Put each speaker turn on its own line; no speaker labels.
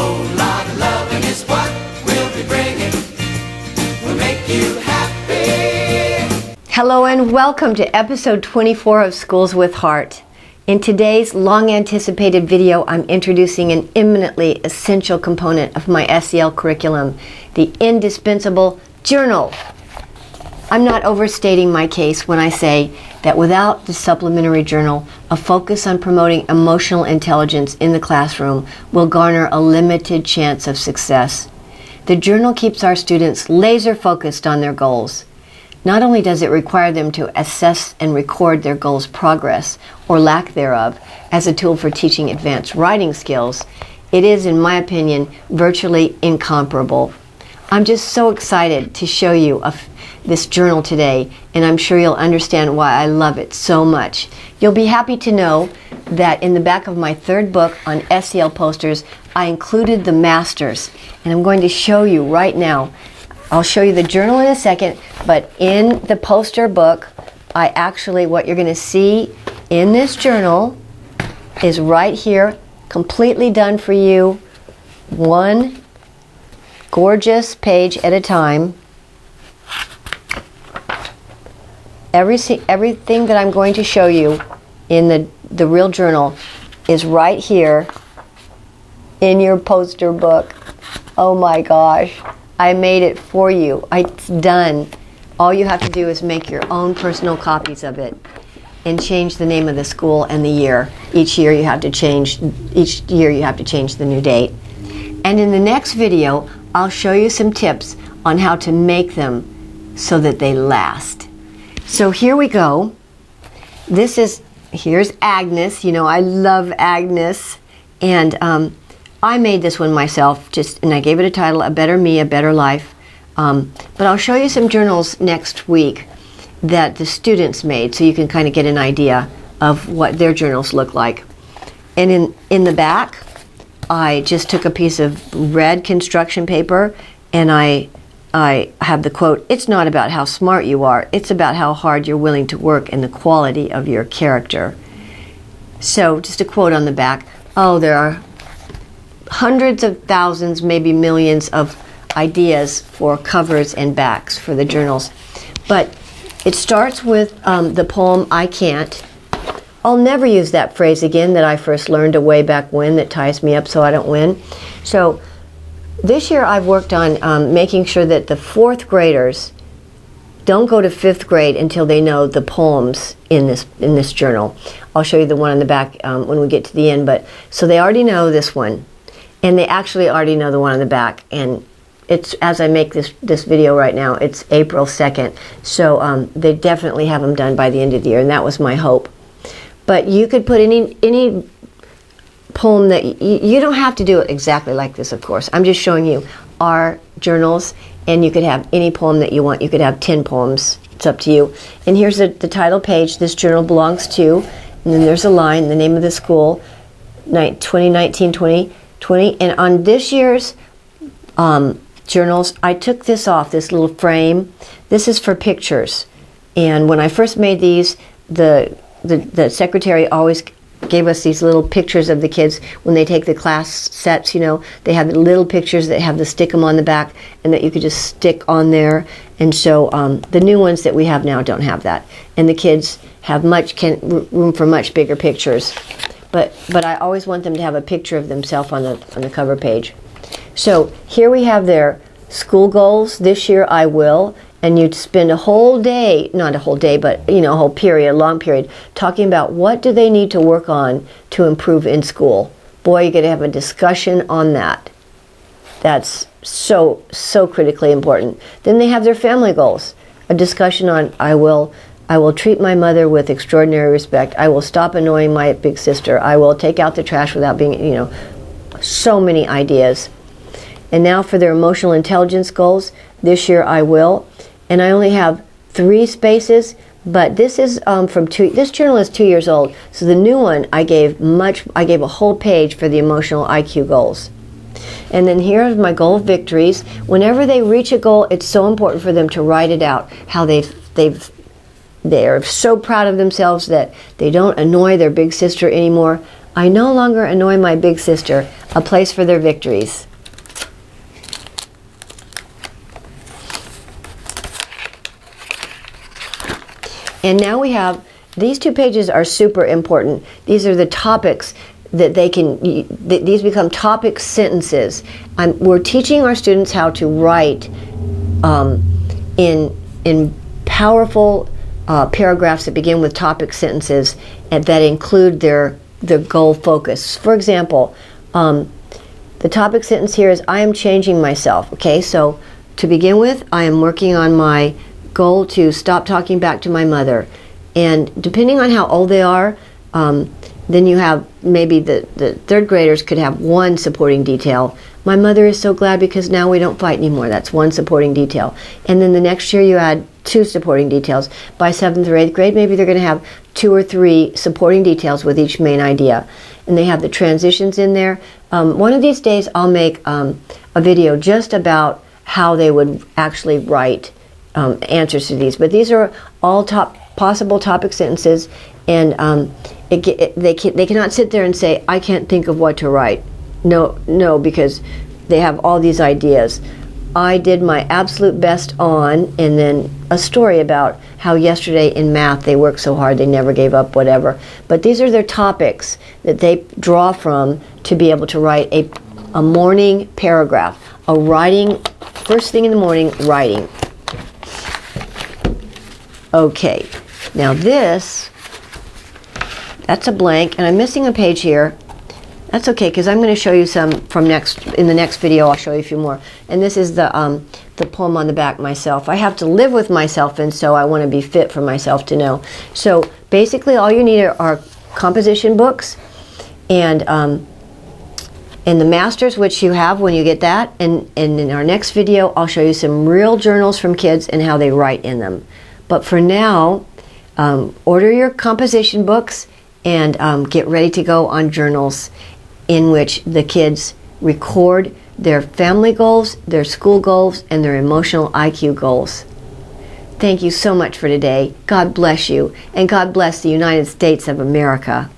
whole lot of loving is what we'll be bringing. We'll make you happy.
Hello and welcome to episode 24 of Schools with Heart. In today's long-anticipated video, I'm introducing an eminently essential component of my SEL curriculum, the indispensable journal. I'm not overstating my case when I say that without the supplementary journal, a focus on promoting emotional intelligence in the classroom will garner a limited chance of success. The journal keeps our students laser focused on their goals. Not only does it require them to assess and record their goals' progress, or lack thereof, as a tool for teaching advanced writing skills, it is, in my opinion, virtually incomparable. I'm just so excited to show you this journal today, and I'm sure you'll understand why I love it so much. You'll be happy to know that in the back of my third book on SEL posters, I included the masters, and I'm going to show you right now. I'll show you the journal in a second, but in the poster book, what you're going to see in this journal is right here, completely done for you, one gorgeous page at a time. Everything that I'm going to show you in the real journal is right here in your poster book. Oh my gosh, I made it for you. It's done. All you have to do is make your own personal copies of it and change the name of the school and the year. Each year you have to change the new date. And in the next video, I'll show you some tips on how to make them so that they last. So here we go. Here's Agnes. You know, I love Agnes. And I made this one myself, and I gave it a title, A Better Me, A Better Life. But I'll show you some journals next week that the students made so you can kind of get an idea of what their journals look like. And in the back, I just took a piece of red construction paper and I have the quote, "It's not about how smart you are, it's about how hard you're willing to work and the quality of your character." So just a quote on the back. Oh, there are hundreds of thousands, maybe millions of ideas for covers and backs for the journals. But it starts with the poem, "I Can't." I'll never use that phrase again that I first learned a way back when that ties me up so I don't win. So this year I've worked on making sure that the fourth graders don't go to fifth grade until they know the poems in this journal. I'll show you the one on the back when we get to the end. But so they already know this one, and they actually already know the one on the back. And it's, as I make this video right now, it's April 2nd. So they definitely have them done by the end of the year, and that was my hope. But you could put any poem that you don't have to do it exactly like this, of course. I'm just showing you our journals, and you could have any poem that you want. You could have 10 poems. It's up to you. And here's the title page this journal belongs to, and then there's a line, the name of the school, 2019-2020. And on this year's journals, I took this off, this little frame. This is for pictures. And when I first made these, the secretary always gave us these little pictures of the kids when they take the class sets. You know, they have the little pictures that have the stick-em on the back and that you could just stick on there. And so the new ones that we have now don't have that, and the kids have room for much bigger pictures. But I always want them to have a picture of themselves on the cover page. So here we have their school goals. This year I will. And you'd spend a whole day, not a whole day, but a whole period, a long period, talking about what do they need to work on to improve in school. Boy, you're going to have a discussion on that. That's so critically important. Then they have their family goals. A discussion on I will treat my mother with extraordinary respect. I will stop annoying my big sister. I will take out the trash without being, so many ideas. And now for their emotional intelligence goals. This year I will. And I only have 3 spaces, but this is this journal is 2 years old. So the new one I gave a whole page for the emotional IQ goals. And then here's my goal of victories. Whenever they reach a goal, it's so important for them to write it out, how they're so proud of themselves that they don't annoy their big sister anymore. I no longer annoy my big sister. A place for their victories. And now we have, these 2 pages are super important. These are the topics that they can, these become topic sentences. We're teaching our students how to write in powerful paragraphs that begin with topic sentences and that include their goal focus. For example, the topic sentence here is, I am changing myself. Okay, so to begin with, I am working on my goal to stop talking back to my mother. And depending on how old they are, then you have maybe the 3rd graders could have 1 supporting detail. My mother is so glad because now we don't fight anymore. That's 1 supporting detail. And then the next year you add 2 supporting details. By 7th or 8th grade, maybe they're going to have 2 or 3 supporting details with each main idea. And they have the transitions in there. One of these days I'll make a video just about how they would actually write answers to these. But these are all possible topic sentences, and they cannot sit there and say, I can't think of what to write. No, because they have all these ideas. I did my absolute best on, and then a story about how yesterday in math they worked so hard they never gave up, whatever. But these are their topics that they draw from to be able to write a morning paragraph, a writing, first thing in the morning, writing. Okay, now that's a blank, and I'm missing a page here. That's okay, because I'm going to show you some in the next video. I'll show you a few more. And this is the poem on the back, Myself. I have to live with myself, and so I want to be fit for myself to know. So basically all you need are composition books and the masters, which you have when you get that. And in our next video, I'll show you some real journals from kids and how they write in them. But for now, order your composition books and get ready to go on journals in which the kids record their family goals, their school goals, and their emotional IQ goals. Thank you so much for today. God bless you, and God bless the United States of America.